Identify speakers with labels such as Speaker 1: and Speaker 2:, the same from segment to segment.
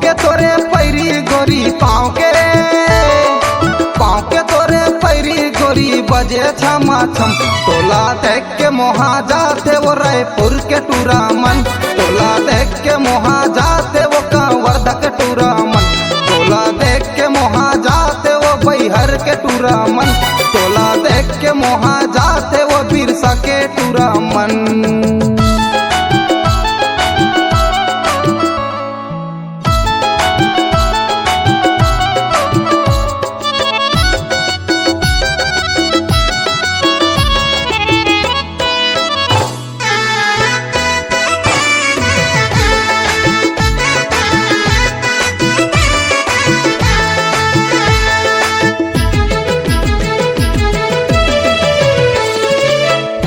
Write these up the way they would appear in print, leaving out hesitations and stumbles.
Speaker 1: के तोरे पैरी गोरी पाँव के तोरे पैरी गोरी बजे छमा छम। टोला देख के मोहा जाते वो रायपुर के टूरा मन। टोला देख के मोहा जाते वो कांवरदा के टूरा मन। टोला देख के मोहा जाते वो बैहर के टूरा मन। टोला देख के मोहा जाते वो बिरसा के टूरा मन।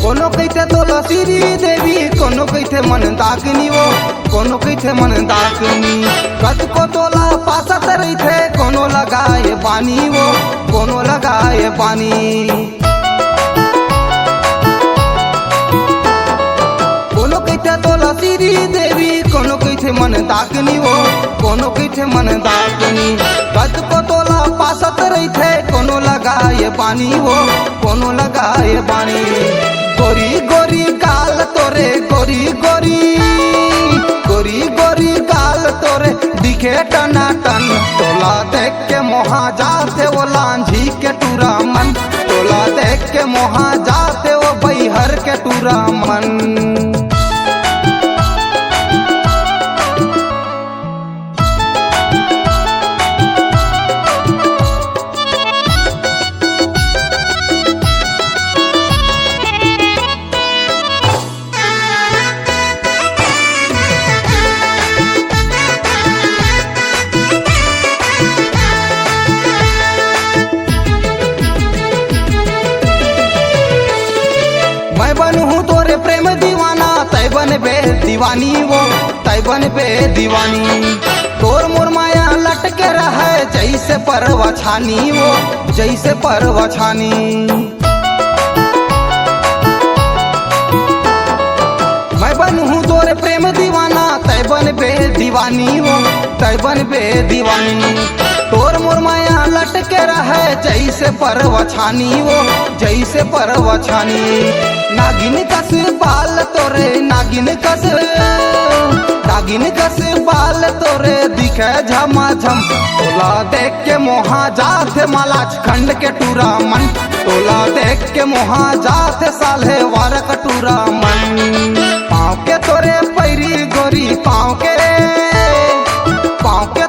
Speaker 1: कोनो कहते तोला श्री देवी, कोनो कहते मंदाकिनी वो, कोनो कहते मंदाकिनी। कद को तोला पासत रही थे, कोनो लगाए पानी वो, कोनो लगाए पानी। कोनो कहते तोला श्री देवी, कोनो कहते मंदाकिनी वो, कोनो कहते मंदाकिनी। कद को तोला पासत रही थे, कोनो लगाए पानी वो, कोनो लगाए पानी। गोरी गोरी गाल तोरे गोरी गोरी गोरी गोरी गाल तोरे दिखे टना टन। टोला देख के मोहा जाते वो लांझी के टूरा मन। टोला देख के मोहा जाते वो बैहर के टूरा मन। मैं बनूं तोरे प्रेम दीवाना, तै बन बे दीवानी वो, तै बन बे दीवानी। तोर मोर माया लटके रहे जैसे परवा छानी वो, जैसे परवा छानी। मैं बनूं तोरे प्रेम दीवाना, तै बन बे दीवानी वो, तै बन बे दीवानी। तोर मोर माया लटके रहे जैसे परवा छानी वो, जैसे परवा छानी। नागिन कस बाल तोरे नागिन कस बाल तोरे दिखे झमाझम। टोला देख के मोहा जाते मलाच खंड के टूरा मन। टोला देख के मोहा जाते साले वार का टूरा मन। पाँव के तोरे पैरी गोरी पाँव के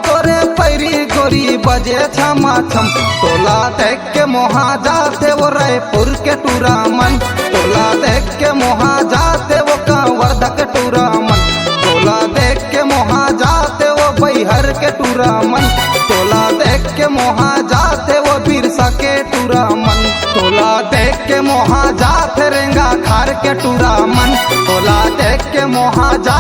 Speaker 1: तोरे पैरी गोरी बजे छमा छम। टोला देख के मोहा जाते वो रायपुर के टूरा मन। टोला देख के मोहा जाते वो कांवरदा के टूरा मन। टोला देख के मोहा जाते वो बैहर के टूरा मन। टोला देख के मोहा जाते वो बिरसा के टूरा मन। टोला देख के मोहा जाते रेंगा खार के टूरा मन। टोला देख के मोहा जा